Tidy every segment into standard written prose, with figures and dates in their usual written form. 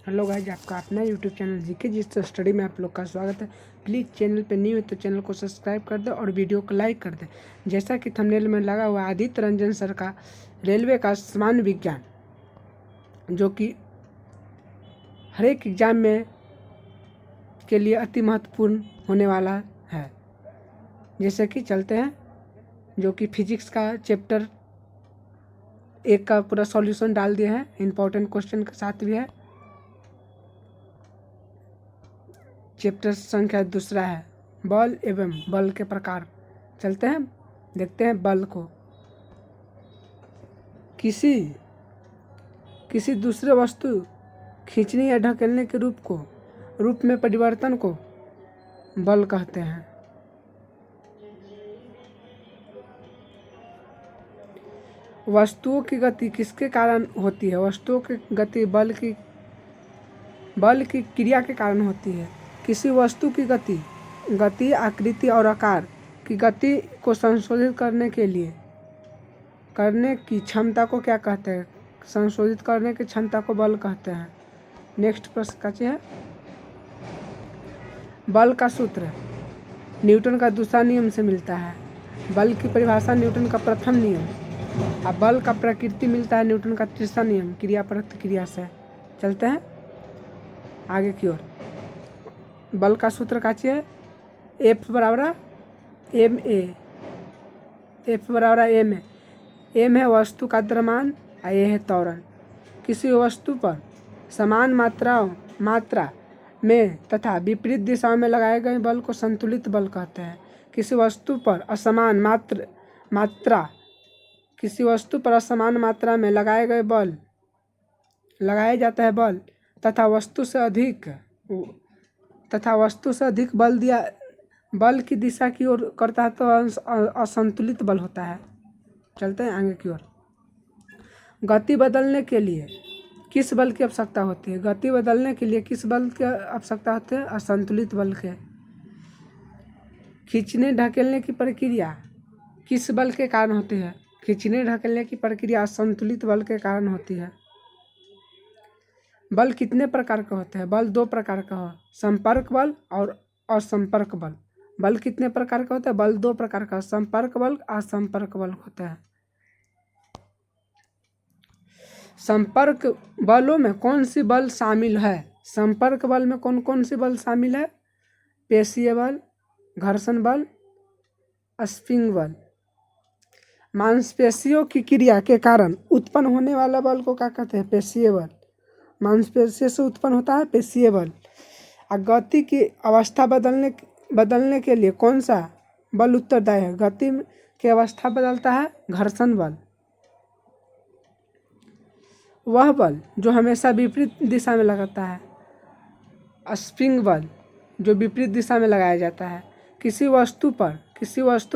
Hello guys, आपका अपना YouTube channel GK जिस स्टडी में आप लोग का स्वागत है। प्लीज़ चैनल पे न्यू है तो चैनल को सब्सक्राइब कर दे और वीडियो को लाइक कर दे। जैसा कि थंबनेल में लगा हुआ आदित्य रंजन सर का रेलवे का सामान्य विज्ञान, जो कि हर एक एग्जाम में के लिए अति महत्वपूर्ण होने वाला है। जैसे कि चलते हैं, जो कि फिजिक्स का चैप्टर 1 का पूरा सॉल्यूशन डाल दिया है, इम्पोर्टेंट क्वेश्चन के साथ भी है। चैप्टर संख्या 2 है बल एवं बल के प्रकार। चलते हैं, देखते हैं बल को। किसी दूसरे वस्तु खींचने या ढकेलने के रूप में परिवर्तन को बल कहते हैं। वस्तुओं की गति किसके कारण होती है? वस्तुओं की गति बल की क्रिया के कारण होती है। किसी वस्तु की गति, आकृति और आकार की गति को संशोधित करने की क्षमता को क्या कहते हैं? संशोधित करने की क्षमता को बल कहते हैं। नेक्स्ट प्रश्न का है, बल का सूत्र न्यूटन का दूसरा नियम से मिलता है। बल की परिभाषा न्यूटन का प्रथम नियम, अब बल का प्रकृति मिलता है न्यूटन का तीसरा नियम, क्रिया प्रतिक्रिया से। चलते हैं आगे की ओर। बल का सूत्र का है F बराबर ma। F बराबर m है। m है वस्तु का द्रव्यमान, a है त्वरण। किसी वस्तु पर समान मात्रा में तथा विपरीत दिशाओं में लगाए गए बल को संतुलित बल कहते हैं। किसी वस्तु पर असमान मात्रा में लगाया जाता है बल तथा वस्तु से अधिक बल की दिशा की ओर करता है तो असंतुलित बल होता है। चलते हैं आगे की ओर। गति बदलने के लिए किस बल की आवश्यकता होती है? गति बदलने के लिए किस बल की आवश्यकता होती है? असंतुलित बल के। खींचने ढकेलने की प्रक्रिया किस बल के कारण होती है? खींचने ढकेलने की प्रक्रिया असंतुलित बल के कारण होती है। बल कितने प्रकार के होते हैं? बल 2 प्रकार का हो, संपर्क बल और असंपर्क बल। बल कितने प्रकार का होता है? बल 2 प्रकार का, संपर्क बल, असंपर्क बल होता है। संपर्क बलों में कौन सी बल शामिल है? संपर्क बल में कौन सी बल शामिल है? पेशीय बल, घर्षण बल, स्प्रिंग बल। मांसपेशियों की क्रिया के कारण उत्पन्न होने वाला बल को क्या कहते हैं? पेशीय बल। मांसपेशियों से उत्पन्न होता है पेशीय बल। गति की अवस्था बदलने के लिए कौन सा बल उत्तरदायी है? गति की अवस्था बदलता है घर्षण बल। वह बल जो हमेशा विपरीत दिशा में लगाता है, स्प्रिंग बल, जो विपरीत दिशा में लगाया जाता है। किसी वस्तु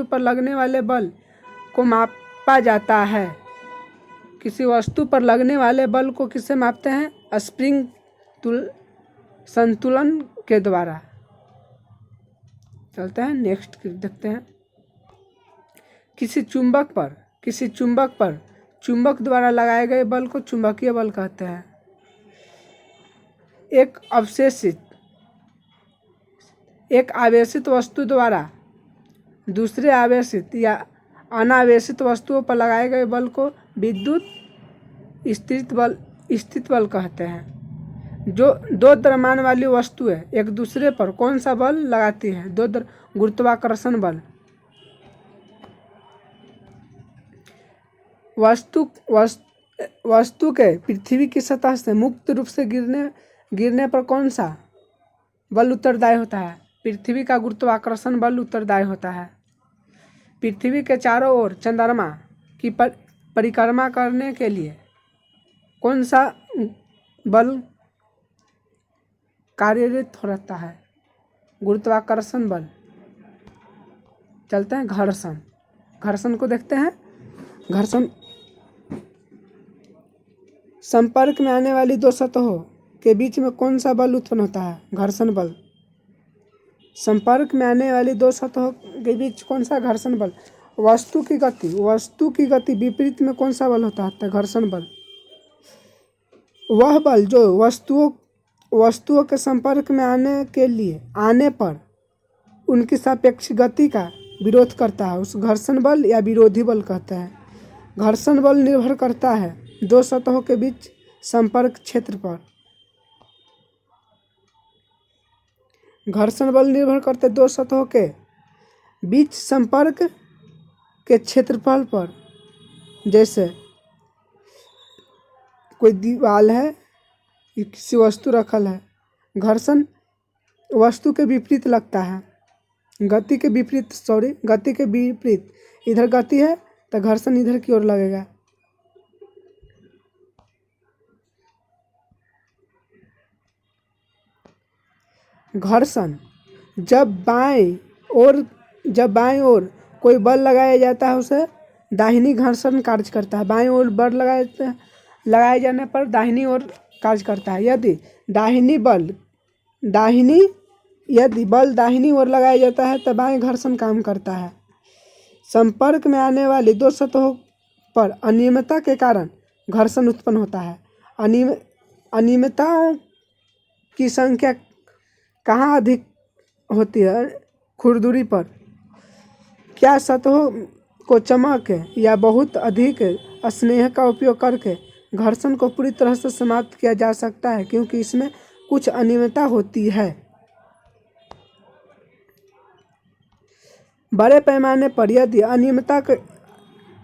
पर लगने वाले बल को मापा जाता है। किसी वस्तु पर लगने वाले बल को किससे मापते हैं? स्प्रिंग संतुलन के द्वारा। चलते हैं नेक्स्ट देखते हैं। किसी चुंबक पर चुंबक द्वारा लगाए गए बल को चुंबकीय बल कहते हैं। एक आवेशित वस्तु द्वारा दूसरे आवेशित या अनावेशित वस्तुओं पर लगाए गए बल को विद्युत स्थित बल कहते हैं। जो 2 द्रव्यमान वाली वस्तुएं एक दूसरे पर कौन सा बल लगाती हैं? गुरुत्वाकर्षण बल। वस्तु के पृथ्वी की सतह से मुक्त रूप से गिरने पर कौन सा बल उत्तरदायी होता है? पृथ्वी का गुरुत्वाकर्षण बल उत्तरदायी होता है। पृथ्वी के चारों ओर चंद्रमा की परिक्रमा करने के लिए कौन सा बल कार्यरत रहता है? गुरुत्वाकर्षण बल। चलते हैं घर्षण को देखते हैं। घर्षण संपर्क में आने वाली 2 सतहों के बीच में कौन सा बल उत्पन्न होता है? घर्षण बल। संपर्क में आने वाली 2 सतहों के बीच कौन सा? घर्षण बल। वस्तु की गति विपरीत में कौन सा बल होता है? घर्षण बल। वह बल जो वस्तुओं वस्तुओं के संपर्क में आने पर उनकी सापेक्ष गति का विरोध करता है, उस घर्षण बल या विरोधी बल कहते हैं। घर्षण बल निर्भर करता है दो सतहों के बीच संपर्क क्षेत्र पर। घर्षण बल निर्भर करते हैं दो सतहों के बीच संपर्क के क्षेत्रफल पर। जैसे कोई दीवार है, किसी वस्तु रखल है, घर्षण वस्तु के विपरीत लगता है, गति के विपरीत इधर गति है तो घर्षण इधर की ओर लगेगा। घर्षण जब बाएं ओर कोई बल लगाया जाता है उसे दाहिनी घर्षण कार्य करता है। बाएं ओर बल लगाए जाने पर दाहिनी ओर कार्य करता है। यदि बल दाहिनी ओर लगाया जाता है तो बाएं घर्षण काम करता है। संपर्क में आने वाली दो सतहों पर अनियमितता के कारण घर्षण उत्पन्न होता है। अनियमितताओं की संख्या कहाँ अधिक होती है? खुरदुरी पर। क्या सतहों को चमक या बहुत अधिक स्नेह का उपयोग करके घर्षण को पूरी तरह से समाप्त किया जा सकता है, क्योंकि इसमें कुछ अनियमितता होती है। बड़े पैमाने पर यदि अनियमितता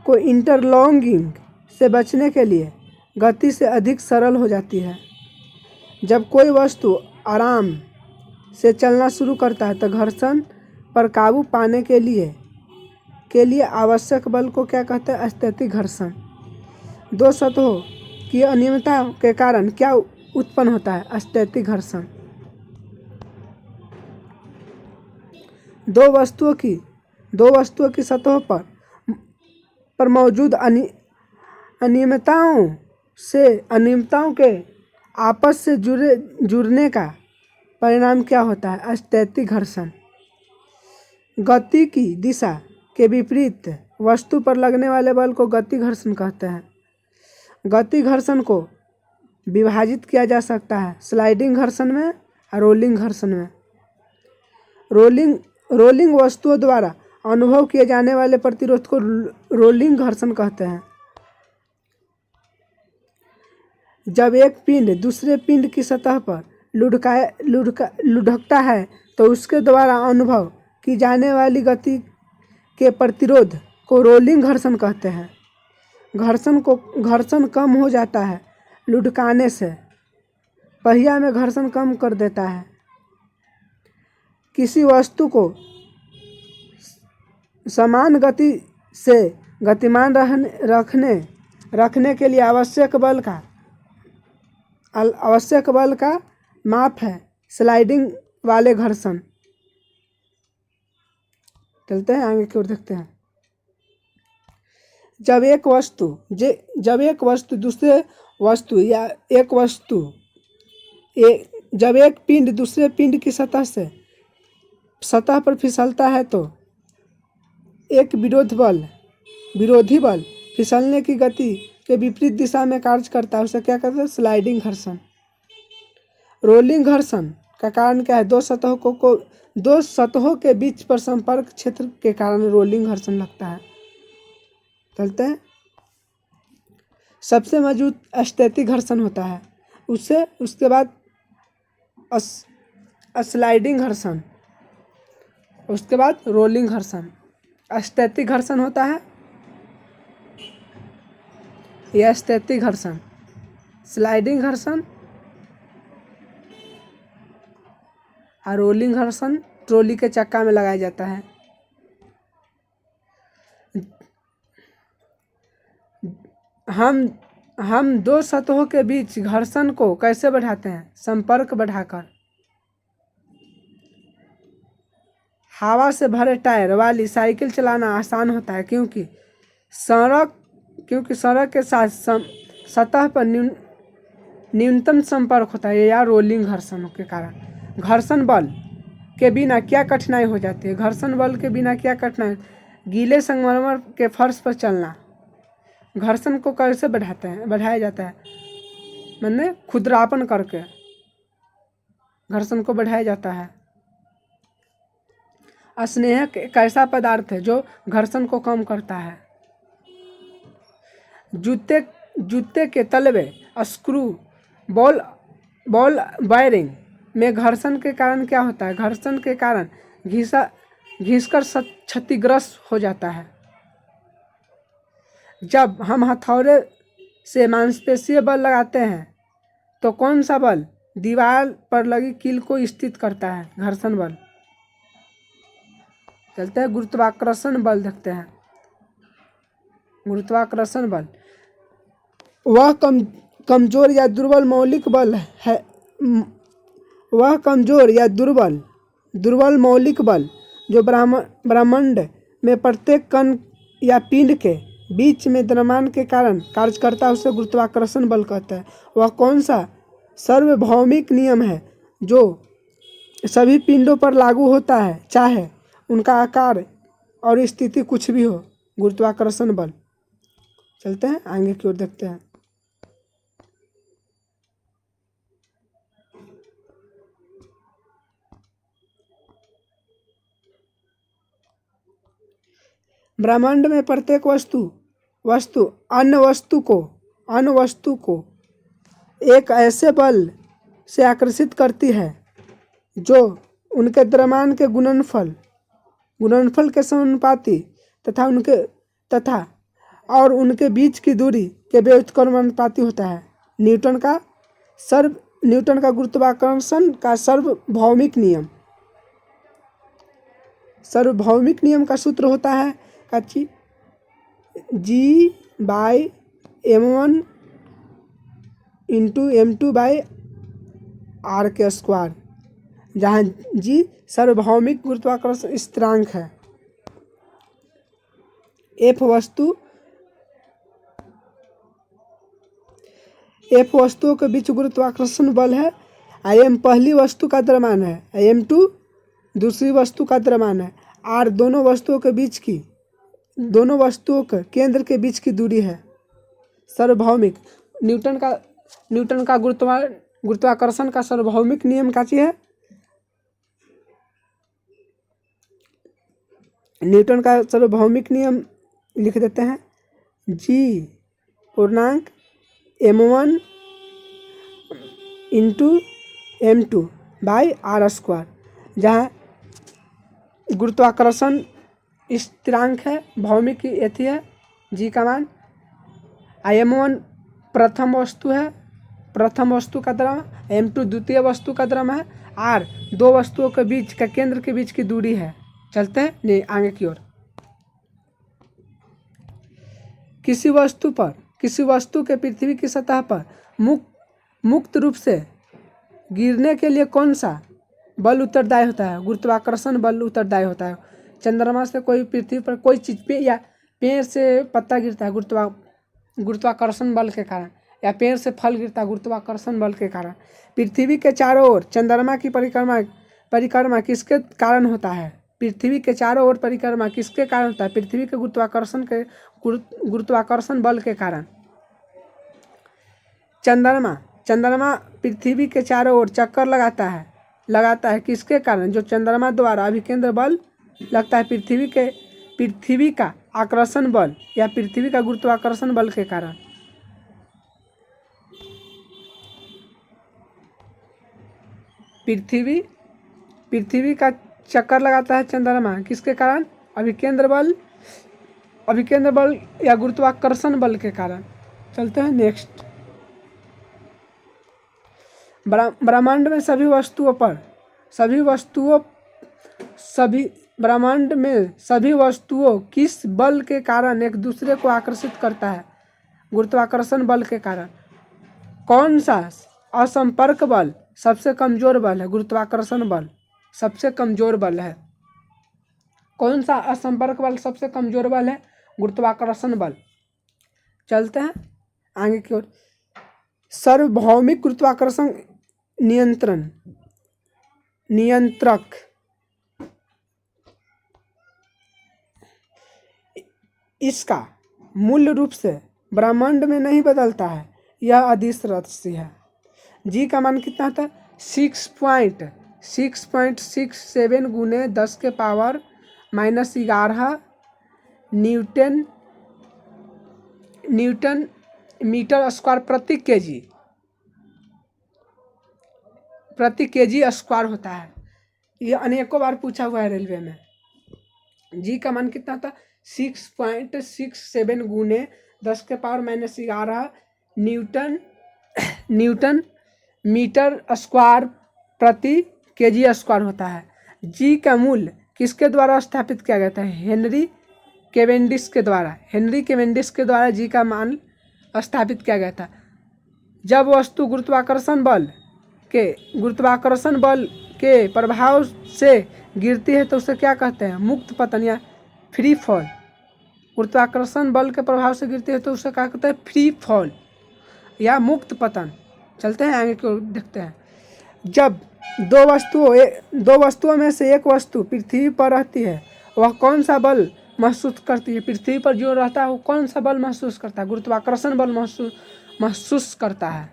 को इंटरलॉकिंग से बचने के लिए गति से अधिक सरल हो जाती है। जब कोई वस्तु आराम से चलना शुरू करता है तो घर्षण पर काबू पाने के लिए आवश्यक बल को क्या कहते हैं? स्थैतिक घर्षण। दो सतहों की अनियमितता के कारण क्या उत्पन्न होता है? स्थैतिक घर्षण। दो वस्तुओं की सतहों पर मौजूद अनियमितताओं के आपस से जुड़ने का परिणाम क्या होता है? स्थैतिक घर्षण। गति की दिशा के विपरीत वस्तु पर लगने वाले बल को गति घर्षण कहते हैं। गति घर्षण को विभाजित किया जा सकता है स्लाइडिंग घर्षण में और रोलिंग घर्षण में। रोलिंग वस्तुओं द्वारा अनुभव किए जाने वाले प्रतिरोध को रोलिंग घर्षण कहते हैं। जब एक पिंड दूसरे पिंड की सतह पर लुढ़कता है तो उसके द्वारा अनुभव की जाने वाली गति के प्रतिरोध को रोलिंग घर्षण कहते हैं। घर्षण कम हो जाता है लुढ़काने से। पहिया में घर्षण कम कर देता है। किसी वस्तु को समान गति से गतिमान रखने के लिए आवश्यक बल का माप है स्लाइडिंग वाले घर्षण। चलते हैं आगे की ओर, देखते हैं। जब एक पिंड दूसरे पिंड की सतह पर फिसलता है तो एक विरोधी बल फिसलने की गति के विपरीत दिशा में कार्य करता है। उसे क्या कहते हैं? स्लाइडिंग घर्षण। रोलिंग घर्षण का कारण क्या है? दो सतहों के बीच पर संपर्क क्षेत्र के कारण रोलिंग घर्षण लगता है। चलते हैं। सबसे मजबूत स्थैतिक घर्षण होता है, उसके बाद स्लाइडिंग घर्षण, उसके बाद रोलिंग घर्षण। स्थैतिक घर्षण होता है यह स्थैतिक घर्षण, स्लाइडिंग घर्षण और रोलिंग घर्षण ट्रॉली के चक्का में लगाया जाता है। हम दो सतहों के बीच घर्षण को कैसे बढ़ाते हैं? संपर्क बढ़ाकर। हवा से भरे टायर वाली साइकिल चलाना आसान होता है क्योंकि सड़क के साथ सतह पर न्यूनतम संपर्क होता है या रोलिंग घर्षण के कारण। घर्षण बल के बिना क्या कठिनाई हो जाती है? घर्षण बल के बिना क्या कठिनाई? गीले संगमरमर के फर्श पर चलना। घर्षण को कैसे बढ़ाया जाता है? मैंने खुरदरापन करके। घर्षण को बढ़ाया जाता है। स्नेहक एक ऐसा पदार्थ है जो घर्षण को कम करता है। जूते के तलवे स्क्रू बॉल वायरिंग में घर्षण के कारण क्या होता है? घर्षण के कारण घिसकर क्षतिग्रस्त हो जाता है। जब हम हथौड़े से मांसपेशीय बल लगाते हैं तो कौन सा बल दीवार पर लगी कील को स्थित करता है? घर्षण बल। चलते हैं गुरुत्वाकर्षण बल देखते हैं। गुरुत्वाकर्षण बल वह कमजोर या दुर्बल मौलिक बल है। वह कमजोर या दुर्बल मौलिक बल जो ब्रह्मांड में प्रत्येक कण या पिंड के बीच में द्रव्यमान के कारण कार्य करता है, उसे गुरुत्वाकर्षण बल कहता है। वह कौन सा सार्वभौमिक नियम है जो सभी पिंडों पर लागू होता है, चाहे उनका आकार और स्थिति कुछ भी हो? गुरुत्वाकर्षण बल। चलते हैं आगे की ओर देखते हैं। ब्रह्मांड में प्रत्येक वस्तु अन्य वस्तु को एक ऐसे बल से आकर्षित करती है जो उनके द्रव्यमान के गुणनफल के समानुपाती तथा और उनके बीच की दूरी के व्युत्क्रमानुपाती होता है। न्यूटन का गुरुत्वाकर्षण का सार्वभौमिक नियम का सूत्र होता है G/m1 × m2/r², जहाँ G सार्वभौमिक गुरुत्वाकर्षण स्थिरांक है। F वस्तुओं के बीच गुरुत्वाकर्षण बल है। m पहली वस्तु का द्रव्यमान है, m2 दूसरी वस्तु का द्रव्यमान है, r दोनों वस्तुओं के केंद्र के बीच की दूरी है। सार्वभौमिक न्यूटन का गुरुत्वाकर्षण का सार्वभौमिक नियम क्या चीज है? न्यूटन का सार्वभौमिक नियम लिख देते हैं G/m1 × m2/r², जहाँ गुरुत्वाकर्षण स्थिरांक है, भौमिक यथी है G का मान, m1 प्रथम वस्तु का द्रव्य, m2 द्वितीय वस्तु का द्रव्य है, r दो वस्तुओं के बीच का केंद्र के बीच की दूरी है। चलते हैं आगे की ओर। किसी वस्तु के पृथ्वी की सतह पर मुक्त रूप से गिरने के लिए कौन सा बल उत्तरदायी होता है? गुरुत्वाकर्षण बल उत्तरदायी होता है। चंद्रमा से पृथ्वी पर कोई चीज या पेड़ से पत्ता गिरता है गुरुत्वाकर्षण बल के कारण, या पेड़ से फल गिरता है गुरुत्वाकर्षण बल के कारण। पृथ्वी के चारों ओर चंद्रमा की परिक्रमा किसके कारण होता है? पृथ्वी के चारों ओर परिक्रमा किसके कारण होता है? पृथ्वी के गुरुत्वाकर्षण बल के कारण। चंद्रमा पृथ्वी के चारों ओर चक्कर लगाता है किसके कारण? जो चंद्रमा द्वारा अभिकेंद्र बल लगता है पृथ्वी का आकर्षण बल या पृथ्वी का गुरुत्वाकर्षण बल के कारण। पृथ्वी का चक्कर लगाता है चंद्रमा किसके कारण? अभिकेंद्र बल या गुरुत्वाकर्षण बल के कारण। चलते हैं नेक्स्ट। ब्रह्मांड में सभी वस्तुओं किस बल के कारण एक दूसरे को आकर्षित करता है? गुरुत्वाकर्षण बल के कारण। कौन सा असंपर्क बल सबसे कमजोर बल है? गुरुत्वाकर्षण बल सबसे कमजोर बल है। कौन सा असंपर्क बल सबसे कमजोर बल है? गुरुत्वाकर्षण बल। चलते हैं आगे की ओर। सार्वभौमिक गुरुत्वाकर्षण नियंत्रक इसका मूल रूप से ब्रह्मांड में नहीं बदलता है, यह अदिश राशि है। जी का मान कितना होता है? 6.67 गुने 10 के पावर -11 न्यूटन मीटर स्क्वायर प्रति केजी स्क्वायर होता है। ये अनेकों बार पूछा हुआ है रेलवे में। जी का मान कितना था? 6.67 गुने 10 के पावर -11 न्यूटन मीटर स्क्वायर प्रति केजी स्क्वायर होता है। जी का मूल्य किसके द्वारा स्थापित किया गया था? हेनरी केवेंडिश के द्वारा जी का मान स्थापित किया गया था। जब वस्तु गुरुत्वाकर्षण बल के प्रभाव से गिरती है तो उसे क्या कहते हैं? मुक्त पतन या फ्री फॉल। गुरुत्वाकर्षण बल के प्रभाव से गिरती है तो उसे क्या कहते हैं? फ्री फॉल या मुक्त पतन। चलते हैं आगे की ओर देखते हैं। जब दो वस्तुओं में से एक वस्तु पृथ्वी पर रहती है, वह कौन सा बल महसूस करती है? पृथ्वी पर जो रहता है वो कौन सा बल महसूस करता है? गुरुत्वाकर्षण बल महसूस करता है।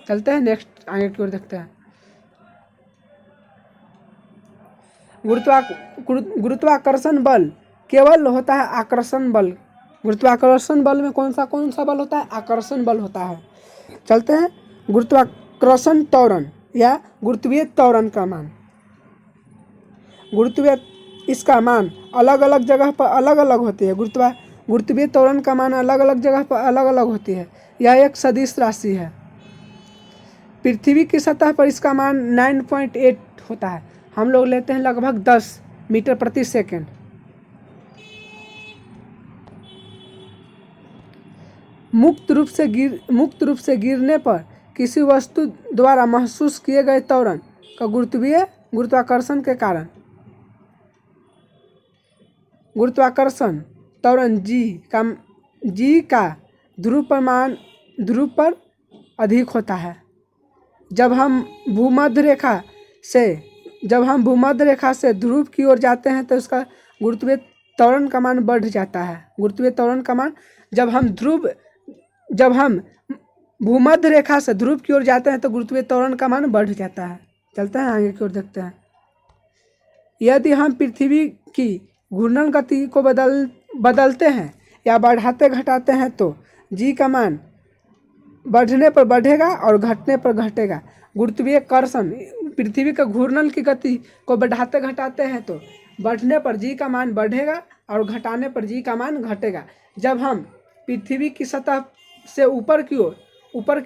चलते हैं नेक्स्ट आगे की ओर देखते हैं। गुरुत्वाकर्षण बल केवल होता है आकर्षण बल। गुरुत्वाकर्षण बल में कौन सा बल होता है? आकर्षण बल होता है। चलते हैं गुरुत्वाकर्षण त्वरण या गुरुत्वीय त्वरण का मान। इसका मान अलग अलग जगह पर अलग अलग होती है। गुरुत्वीय त्वरण का मान अलग अलग जगह पर अलग अलग होती है। यह एक सदिश राशि है। पृथ्वी की सतह पर इसका मान 9.8 होता है। हम लोग लेते हैं लगभग 10 मीटर प्रति सेकंड। मुक्त रूप से गिरने पर किसी वस्तु द्वारा महसूस किए गए त्वरण का गुरुत्वाकर्षण के कारण गुरुत्वाकर्षण त्वरण जी का ध्रुव पर अधिक होता है। जब हम भूमध्य रेखा से ध्रुव की ओर जाते हैं तो उसका गुरुत्वीय त्वरण का मान बढ़ जाता है। गुरुत्वीय त्वरण का मान जब हम भूमध्य रेखा से ध्रुव की ओर जाते हैं तो गुरुत्वीय त्वरण का मान बढ़ जाता है। चलते हैं आगे की ओर देखते हैं। यदि हम पृथ्वी की घूर्णन गति को बदलते हैं या बढ़ाते घटाते हैं तो जी का मान बढ़ने पर बढ़ेगा और घटने पर घटेगा। गुरुत्वीय कर्षण पृथ्वी के घूर्णन की गति को बढ़ाते घटाते हैं तो बढ़ने पर जी का मान बढ़ेगा और घटाने पर जी का मान घटेगा। जब हम पृथ्वी की सतह से ऊपर की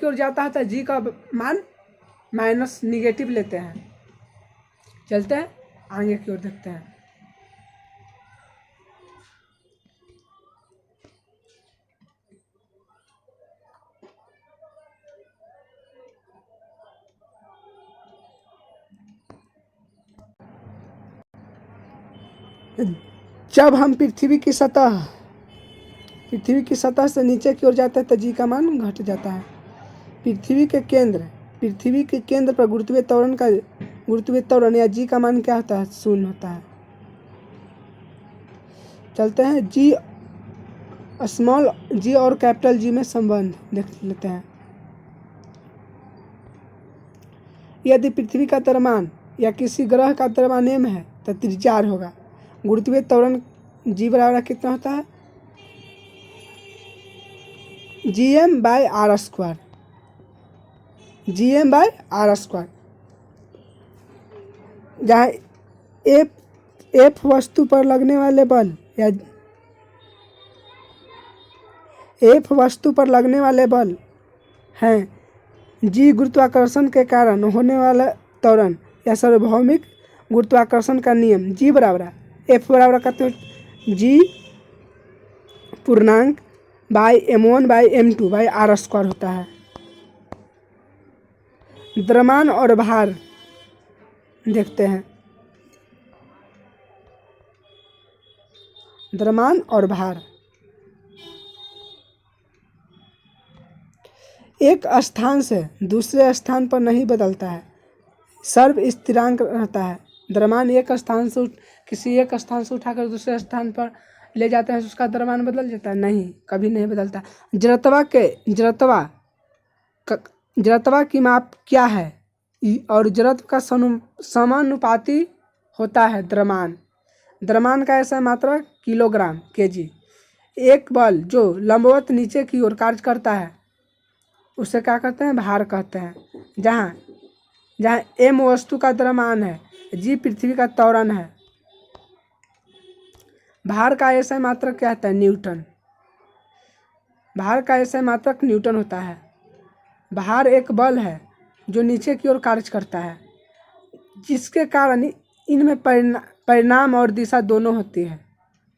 ओर जाता है तो जी का मान माइनस निगेटिव लेते हैं। चलते हैं आगे की ओर देखते हैं। जब हम पृथ्वी की सतह से नीचे की ओर जाते हैं तो जी का मान घट जाता है। पृथ्वी के केंद्र पर गुरुत्वीय त्वरण या जी का मान क्या होता है? 0 होता है। चलते हैं स्मॉल जी और कैपिटल जी में संबंध देख लेते हैं। यदि पृथ्वी का द्रव्यमान या किसी ग्रह का द्रव्यमान m है तो त्रिज्या r होगा। गुरुत्वीय त्वरण जी बराबर कितना होता है? Gm/r²। जहाँ F वस्तु पर लगने वाले बल हैं। जी गुरुत्वाकर्षण के कारण होने वाला त्वरण या सार्वभौमिक गुरुत्वाकर्षण का नियम। जी बराबर F बराबर कहते हैं G पूर्णांक m1/m2/r² होता है। द्रव्यमान और भार देखते हैं। द्रव्यमान और भार एक स्थान से दूसरे स्थान पर नहीं बदलता है, सर्व स्थिरांक रहता है। द्रव्यमान किसी एक स्थान से उठाकर दूसरे स्थान पर ले जाते हैं तो उसका द्रव्यमान बदल जाता है? नहीं, कभी नहीं बदलता। जड़त्वा की माप क्या है? और जड़त्व का समानुपाती होता है द्रव्यमान। द्रव्यमान का ऐसा मात्रक किलोग्राम केजी। एक बल जो लंबवत नीचे की ओर कार्य करता है उसे क्या कहते हैं? भार कहते हैं। जहाँ जहाँ m वस्तु का द्रव्यमान है, g पृथ्वी का त्वरण है। भार का ऐसा मात्रक क्या होता है? न्यूटन। भार का ऐसा मात्रक न्यूटन होता है। भार एक बल है जो नीचे की ओर कार्य करता है, जिसके कारण इनमें परिणाम और दिशा दोनों होती है।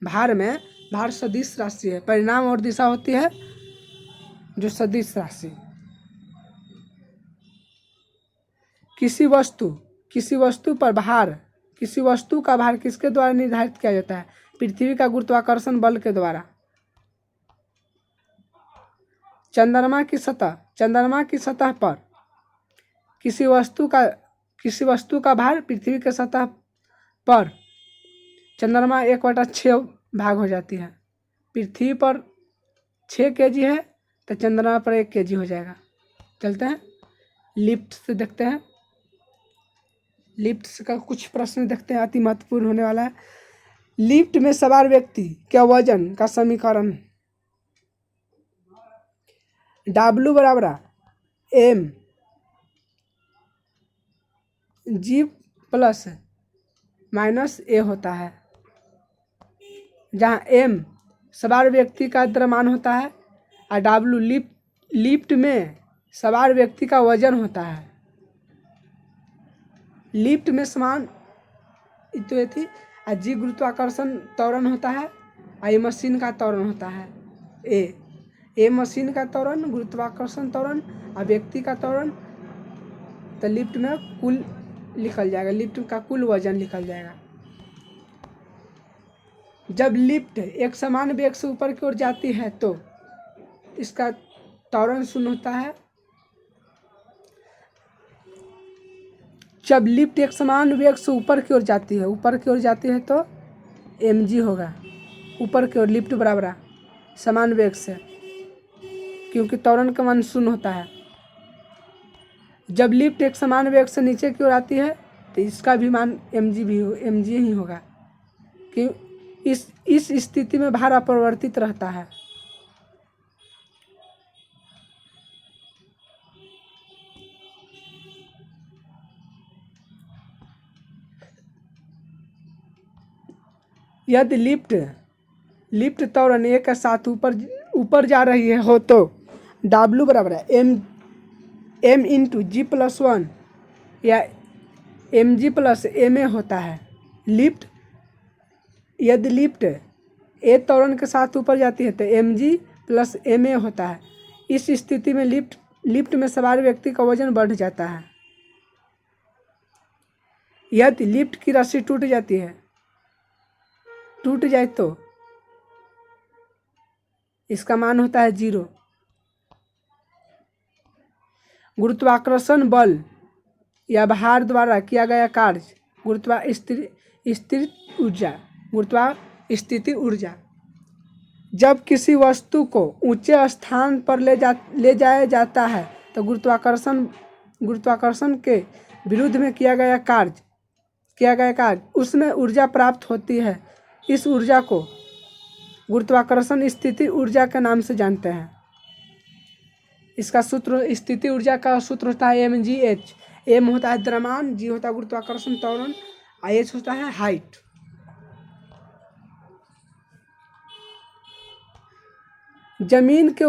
भार में भार सदिश राशि है, परिणाम और दिशा होती है जो सदिश राशि। किसी वस्तु पर भार, किसी वस्तु का भार किसके द्वारा निर्धारित किया जाता है? पृथ्वी का गुरुत्वाकर्षण बल के द्वारा। चंद्रमा की सतह पर किसी वस्तु का भार पृथ्वी के सतह पर चंद्रमा 1/6 भाग हो जाती है। पृथ्वी पर 6 kg है तो चंद्रमा पर 1 kg हो जाएगा। चलते हैं लिफ्ट से देखते हैं। लिफ्ट का कुछ प्रश्न देखते हैं, अति महत्वपूर्ण होने वाला है। लिफ्ट में सवार व्यक्ति के वजन का समीकरण W बराबर m g plus minus a होता है, जहाँ m सवार व्यक्ति का द्रव्यमान होता है और W लिफ्ट में सवार व्यक्ति का वजन होता है। लिफ्ट में समान तो थी और जी गुरुत्वाकर्षण त्वरण होता है और ये मशीन का त्वरण होता है। ए मशीन का त्वरण, गुरुत्वाकर्षण त्वरण और व्यक्ति का त्वरण। तो लिफ्ट में कुल लिखल जाएगा, लिफ्ट का कुल वजन लिखल जाएगा। जब लिफ्ट एक समान वेग से ऊपर की ओर जाती है तो इसका त्वरण शून्य होता है। जब लिफ्ट एक समान वेग से ऊपर की ओर जाती है तो mg होगा। ऊपर की ओर लिफ्ट बराबर समान वेग से, क्योंकि त्वरण का मान शून्य होता है। जब लिफ्ट एक समान वेग से नीचे की ओर आती है तो इसका भी मान mg ही होगा, कि इस स्थिति में भार अपरिवर्तित रहता है। यदि लिफ्ट त्वरण एक के साथ ऊपर जा रही है हो तो W बराबर है m इंटू जी प्लस 1 या mg प्लस ma होता है। यदि लिफ्ट a त्वरण के साथ ऊपर जाती है तो mg प्लस ma होता है। इस स्थिति में लिफ्ट में सवार व्यक्ति का वजन बढ़ जाता है। यदि लिफ्ट की रस्सी टूट जाए तो इसका मान होता है 0। गुरुत्वाकर्षण बल या भार द्वारा किया गया कार्य गुरुत्वास्थिति ऊर्जा। जब किसी वस्तु को ऊंचे स्थान पर ले जाया जाता है तो गुरुत्वाकर्षण के विरुद्ध में किया गया कार्य उसमें ऊर्जा प्राप्त होती है। इस ऊर्जा को गुरुत्वाकर्षण स्थिति ऊर्जा के नाम से जानते हैं। इसका सूत्र, स्थिति ऊर्जा का सूत्र होता है mgh। m होता है द्रव्यमान, g होता है गुरुत्वाकर्षण त्वरण, h होता है हाइट। जमीन के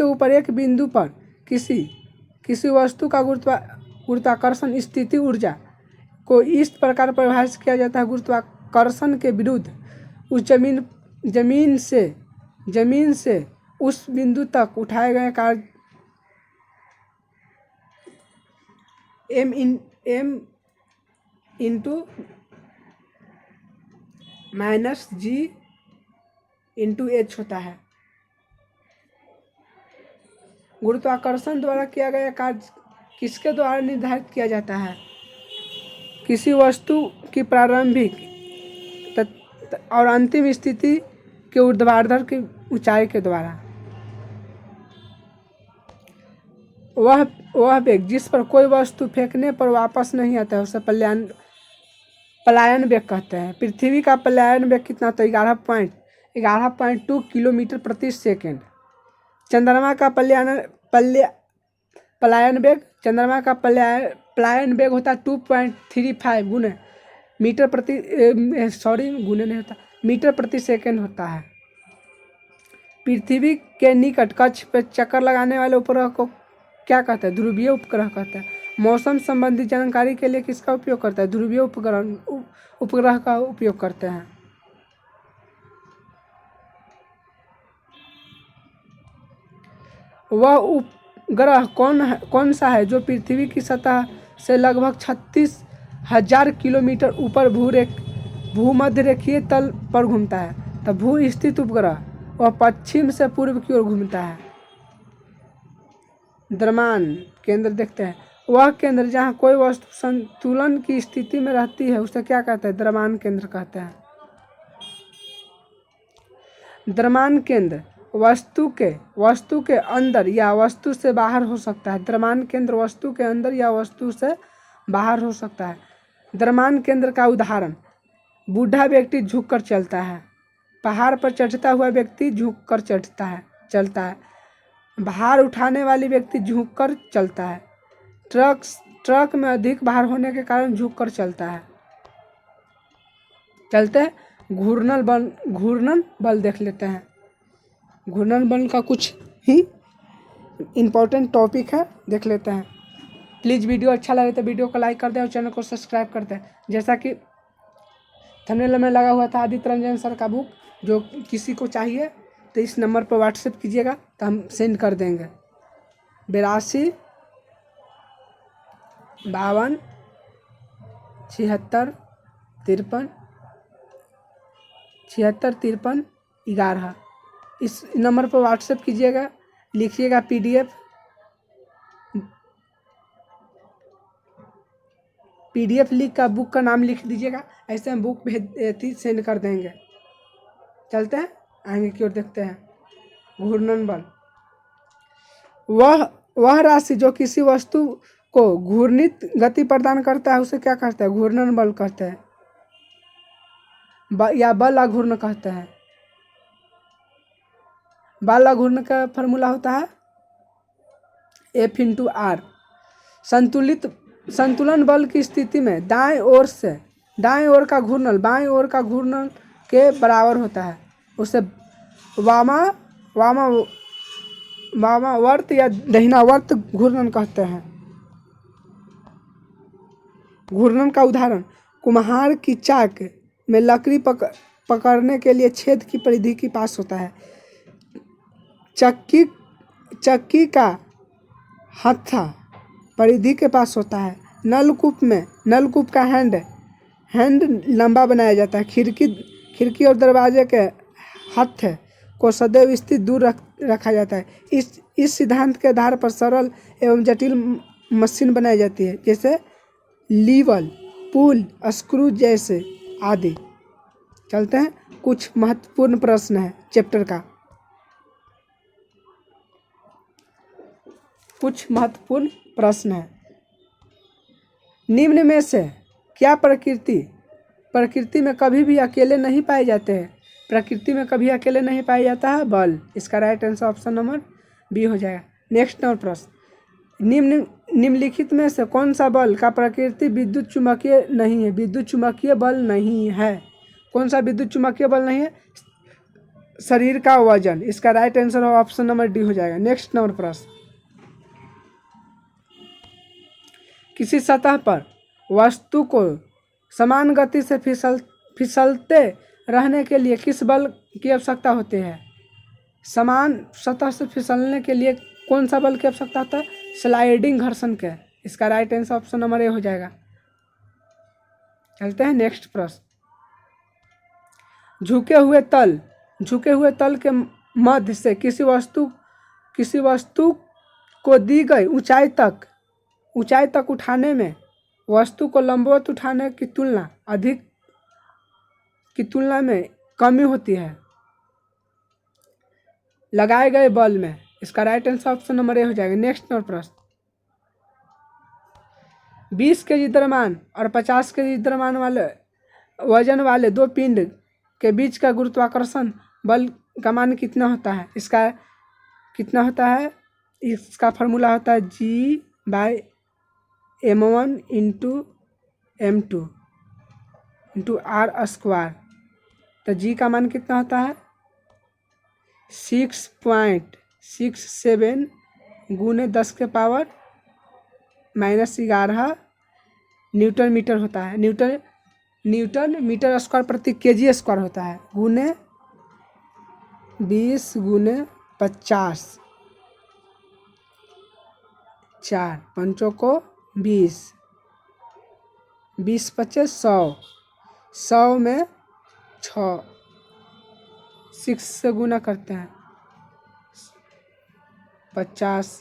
ऊपर एक बिंदु पर किसी वस्तु का गुरुत्वाकर्षण स्थिति ऊर्जा को इस प्रकार परिभाषित किया जाता है। गुरुत्वाकर्षण के विरुद्ध उस जमीन से उस बिंदु तक उठाए गए कार्य m into minus g into h होता है। गुरुत्वाकर्षण द्वारा किया गया कार्य किसके द्वारा निर्धारित किया जाता है? किसी वस्तु की प्रारंभिक और अंतिम स्थिति के ऊर्ध्वाधर की ऊंचाई के द्वारा। वह वेग जिस पर कोई वस्तु फेंकने पर वापस नहीं आता है उसे पलायन वेग कहते हैं। पृथ्वी का पलायन वेग कितना? तो 11.2 किलोमीटर प्रति सेकेंड। चंद्रमा का पलायन वेग चंद्रमा का पलायन वेग होता है 2.35 गुने मीटर प्रति गुने नहीं होता, मीटर प्रति सेकेंड होता है। पृथ्वी के निकट कक्ष पर चक्कर लगाने वाले उपग्रह को क्या कहते हैं? ध्रुवीय उपग्रह कहते हैं। मौसम संबंधी जानकारी के लिए किसका उपयोग करता है? ध्रुवीय उपग्रह का उपयोग करते हैं। वह उपग्रह कौन सा है जो पृथ्वी की सतह से लगभग 36,000 किलोमीटर ऊपर भूमध्य रेखीय तल पर घूमता है? तो भू स्थित उपग्रह वह पश्चिम से पूर्व की ओर घूमता है। द्रव्यमान केंद्र देखते हैं। वह केंद्र जहाँ कोई वस्तु संतुलन की स्थिति में रहती है उसे क्या कहते हैं? द्रव्यमान केंद्र कहते हैं। द्रव्यमान केंद्र वस्तु के अंदर या वस्तु से बाहर हो सकता है। द्रव्यमान केंद्र वस्तु के अंदर या वस्तु से बाहर हो सकता है। द्रव्यमान केंद्र का उदाहरण: बूढ़ा व्यक्ति झुककर चलता है। पहाड़ पर चढ़ता हुआ व्यक्ति झुककर चलता है। भार उठाने वाली व्यक्ति झुककर चलता है। ट्रक में अधिक भार होने के कारण झुककर चलता है। चलते हैं घूर्णन बल देख लेते हैं। घूर्णन बल का कुछ ही इम्पोर्टेंट टॉपिक है, देख लेते हैं। प्लीज़ वीडियो अच्छा लगे तो वीडियो को लाइक कर दें और चैनल को सब्सक्राइब कर दें। जैसा कि थंबनेल में लगा हुआ था आदित्य रंजन सर का बुक, जो किसी को चाहिए तो इस नंबर पर व्हाट्सएप कीजिएगा तो हम सेंड कर देंगे। 82 52 76 53 11। इस नंबर पर व्हाट्सएप कीजिएगा, लिखिएगा पीडीएफ लिख का बुक का नाम लिख दीजिएगा, ऐसे हम बुक सेंड कर देंगे। चलते हैं आगे की ओर, देखते हैं। घूर्णन बल वह राशि जो किसी वस्तु को घूर्णित गति प्रदान करता है उसे क्या कहते हैं? घूर्णन बल कहते हैं या बल आघूर्ण कहते हैं। बल आघूर्ण का फॉर्मूला होता है F×R। संतुलन बल की स्थिति में दाएं ओर का घूर्णन बाएं ओर का घूर्णन के बराबर होता है। उसे वामावर्त या दहिनावर्त घूर्णन कहते हैं। घूर्णन का उदाहरण: कुम्हार की चाक में लकड़ी पकड़ने के लिए छेद की परिधि के पास होता है। चक्की का हत्था परिधि के पास होता है। नलकूप का हैंड लंबा बनाया जाता है। खिड़की और दरवाजे के हत्थे को सदैव स्थित दूर रखा जाता है। इस सिद्धांत के आधार पर सरल एवं जटिल मशीन बनाई जाती है, जैसे लीवर, पुल, स्क्रू जैसे आदि। चलते हैं, कुछ महत्वपूर्ण प्रश्न है चैप्टर का। कुछ महत्वपूर्ण प्रश्न है। निम्न में से क्या प्रकृति में कभी भी अकेले नहीं पाए जाते हैं? प्रकृति में कभी अकेले नहीं पाया जाता है बल। इसका right answer option number B हो जाएगा। नेक्स्ट नंबर प्रश्न: निम्नलिखित में से कौन सा बल का प्रकृति विद्युत चुम्बकीय नहीं है? विद्युत चुम्बकीय बल नहीं है। कौन सा विद्युत चुम्बकीय बल नहीं है? शरीर का वजन। इसका right answer option number D हो जाएगा। नेक्स्ट नंबर प्रश्न: किसी सतह पर वस्तु को समान गति से फिसलते रहने के लिए किस बल की आवश्यकता होती है? समान सतह से फिसलने के लिए कौन सा बल की आवश्यकता होता है? स्लाइडिंग घर्षण के। इसका right answer option number A हो जाएगा। चलते हैं नेक्स्ट प्रश्न: झुके हुए तल के मध्य से किसी वस्तु को दी गई ऊंचाई तक उठाने में वस्तु को लंबवत उठाने की तुलना में कमी होती है लगाए गए बल में। इसका right answer option number A हो जाएगा। नेक्स्ट नंबर प्रश्न: 20 केजी द्रव्यमान और 50 केजी द्रव्यमान वाले वजन वाले दो पिंड के बीच का गुरुत्वाकर्षण बल का मान कितना होता है? इसका कितना होता है? इसका फॉर्मूला होता है G/m1 into m2 into r²। तो G का मान कितना होता है? 6.67 गुने 10⁻⁻11 न्यूटन मीटर होता है। न्यूटन मीटर स्क्वायर प्रति केजी स्क्वायर होता है, गुने 20 गुने 50, 4 पंचों को 20, 20 × 5 = 100 में 6 से गुना करते हैं 50।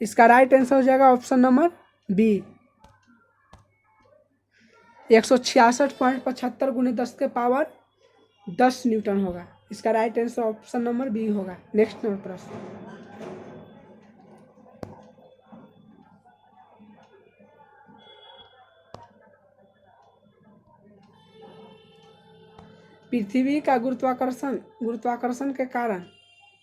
इसका राइट आंसर हो जाएगा ऑप्शन नंबर बी, 166.75 गुने 10⁻10 न्यूटन होगा। इसका right answer option number B होगा। नेक्स्ट नंबर प्रश्न, पृथ्वी का गुरुत्वाकर्षण के कारण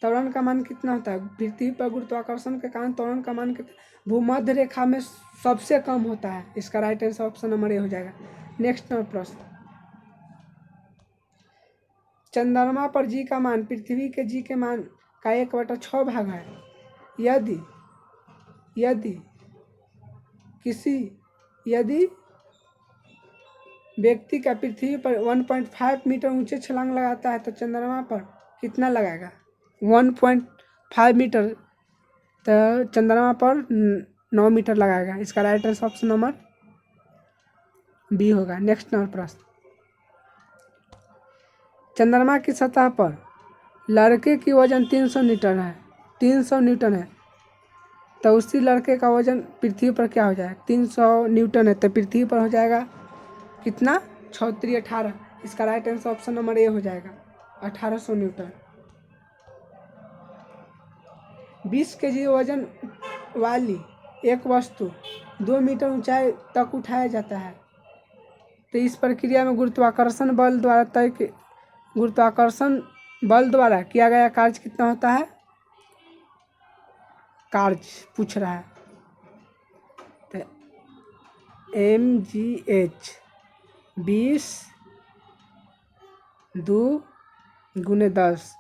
त्वरण का मान कितना होता है? पृथ्वी पर गुरुत्वाकर्षण के कारण त्वरण का मान कितना भूमध्य रेखा में सबसे कम होता है। इसका right answer option number A हो जाएगा। नेक्स्ट नंबर प्रश्न, चंद्रमा पर जी का मान पृथ्वी के जी के मान का 1/6 भाग है। यदि व्यक्ति का पृथ्वी पर 1.5 मीटर ऊंचे छलांग लगाता है तो चंद्रमा पर कितना लगाएगा? 1.5 मीटर, तो चंद्रमा पर 9 मीटर लगाएगा। इसका right answer option number B होगा। नेक्स्ट नंबर प्रश्न, चंद्रमा की सतह पर लड़के की वजन 300 न्यूटन है, तो उसी लड़के का वजन पृथ्वी पर क्या हो जाएगा? 300 न्यूटन है तो पृथ्वी पर हो जाएगा कितना? 6×3 = 18। इसका right answer option number A हो जाएगा, 1800 न्यूटन। 20 केजी वजन वाली एक वस्तु 2 मीटर ऊंचाई तक उठाया जाता है, तो इस प्रक्रिया में गुरुत्वाकर्षण बल द्वारा किया गया कार्य कितना होता है? कार्य पूछ रहा है, तो mgh 20 2 गुने 10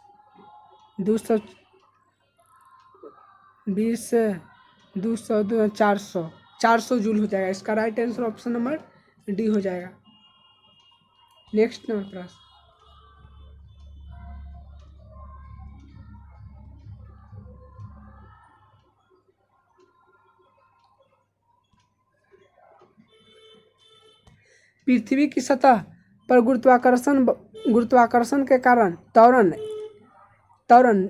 220 200 400 जूल हो जाएगा। इसका right answer option number D हो जाएगा। नेक्स्ट नंबर प्रश्न, पृथ्वी की सतह पर गुरुत्वाकर्षण के कारण त्वरण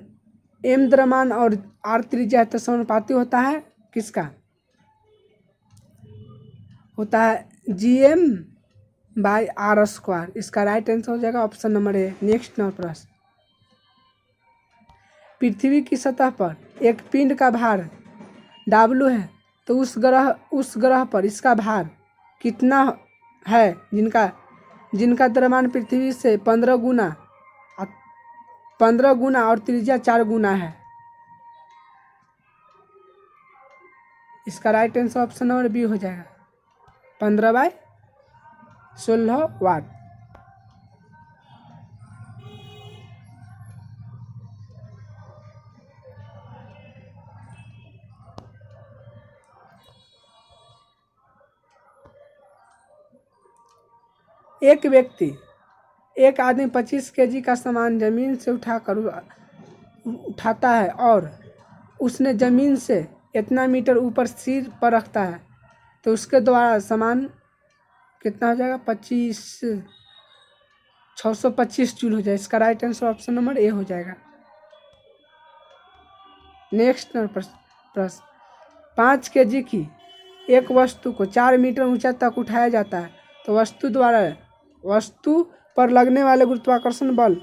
m द्रव्यमान और r त्रिज्या तो समानुपाती होता है। किसका होता है? Gm/r²। इसका राइट आंसर हो जाएगा option number A. Next number प्रश्न, पृथ्वी की सतह पर एक पिंड का भार W है, तो उस ग्रह पर इसका भार कितना है जिनका द्रव्यमान पृथ्वी से 15 गुना और त्रिज्या 4 गुना है। इसका right answer option number B हो जाएगा, 15/16 वाट। एक आदमी 25 केजी का सामान जमीन से उठाता है और उसने जमीन से इतना मीटर ऊपर सिर पर रखता है, तो उसके द्वारा सामान कितना हो जाएगा? 625 जूल हो जाएगा। इसका right answer option number A हो जाएगा। नेक्स्ट प्रश्न, 5 केजी की एक वस्तु को 4 मीटर ऊंचा तक उठाया जाता है, तो वस्तु पर लगने वाले गुरुत्वाकर्षण बल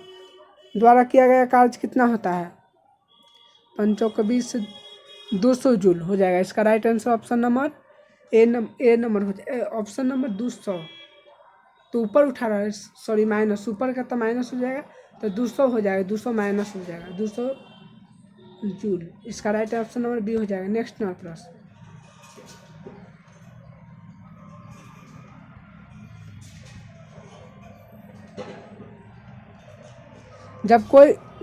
द्वारा किया गया कार्य कितना होता है? 5 × 20 200 जूल हो जाएगा। इसका right answer option number A number हो जाएगा। ऑप्शन नंबर 200 तो ऊपर उठा रहा है, सॉरी माइनस, ऊपर का तो माइनस हो जाएगा, तो 200 हो जाएगा, 200 माइनस हो जाएगा, 200 जूल। इसका राइट ऑप्शन नंबर बी हो जाएगा। नेक्स्ट नंबर प्रश्न,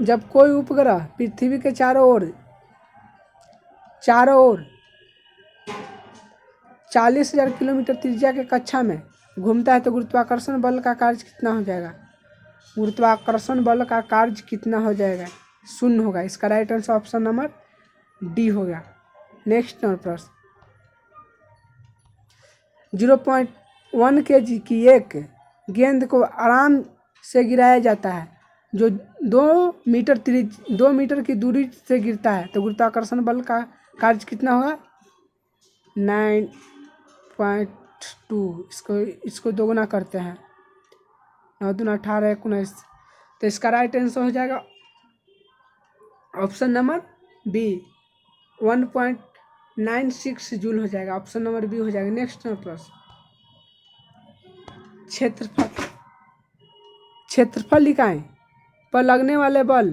जब कोई उपग्रह पृथ्वी के चारों ओर 40,000 किलोमीटर त्रिज्या के कक्षा में घूमता है तो गुरुत्वाकर्षण बल का कार्य कितना हो जाएगा? गुरुत्वाकर्षण बल का कार्य कितना हो जाएगा? 0 होगा। इसका right answer option number D हो गया। नेक्स्ट नंबर प्रश्न, 0.1 kg की एक गेंद को आराम से गिराया जाता है जो 2 मीटर की दूरी से गिरता है तो गुरुत्वाकर्षण बल का कार्य कितना होगा? 9.2। इसको दोगुना करते हैं, 9 दूना 18 19, तो इसका राइट आंसर हो जाएगा ऑप्शन नंबर बी, 1.96 जूल हो जाएगा। ऑप्शन नंबर बी हो जाएगा। नेक्स्ट नंबर प्रश्न, क्षेत्रफल इकाई पर लगने वाले बल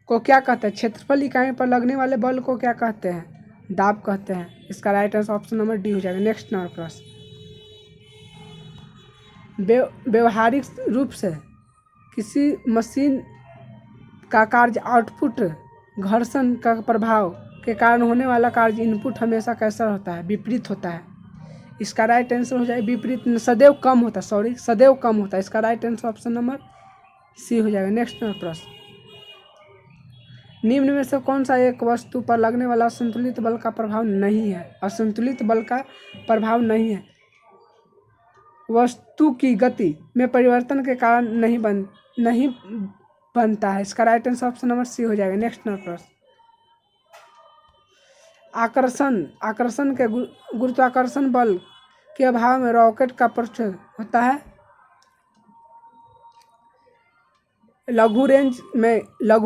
को क्या कहते हैं? क्षेत्रफल इकाई पर लगने वाले बल को क्या कहते हैं? दाब कहते हैं। इसका right answer option number D हो जाएगा। नेक्स्ट नंबर प्रश्न, व्यवहारिक रूप से किसी मशीन का कार्य आउटपुट घर्षण का प्रभाव के कारण होने वाला कार्य इनपुट हमेशा कैसा होता है? विपरीत होता है। इसका राइट आंसर हो जाएगा विपरीत, सदैव कम होता है, सदैव कम होता है। इसका right answer option number C हो जाएगा। नेक्स्ट नंबर प्रश्न, निम्न में से कौन सा एक वस्तु पर लगने वाला असंतुलित बल का प्रभाव नहीं है? असंतुलित बल का प्रभाव नहीं है, वस्तु की गति में परिवर्तन के कारण नहीं बनता है। इसका right answer option number C हो जाएगा। नेक्स्ट नंबर प्रश्न, आकर्षण के गुरुत्वाकर्षण बल के अभाव में रॉकेट का प्रचलन होता है। लघु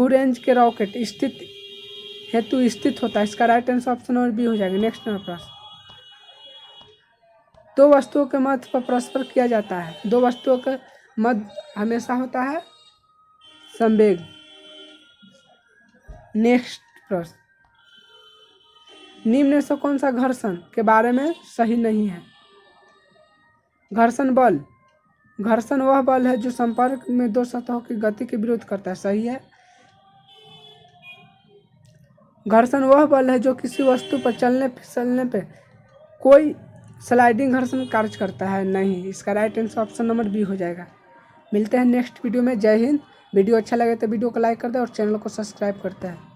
रेंज के रॉकेट स्थित होता है। इसका right answer option number B हो जाएगा। नेक्स्ट नंबर प्रश्न, 2 वस्तुओं के मध्य पर परस्पर किया जाता है, 2 वस्तुओं के मध्य हमेशा होता है संवेग। नेक्स्ट प्रश्न, निम्न में से कौन सा घर्षण के बारे में सही नहीं है? घर्षण वह बल है जो संपर्क में 2 सतहों की गति के विरोध करता है। सही है। घर्षण वह बल है जो किसी वस्तु पर चलने फिसलने पे कोई स्लाइडिंग घर्षण कार्य करता है। नहीं। इसका right answer option number B हो जाएगा। मिलते हैं नेक्स्ट वीडियो में। जय हिंद। वीडियो अच्छा लगे तो वीडियो को लाइक कर दे और चैनल को सब्सक्राइब करते हैं।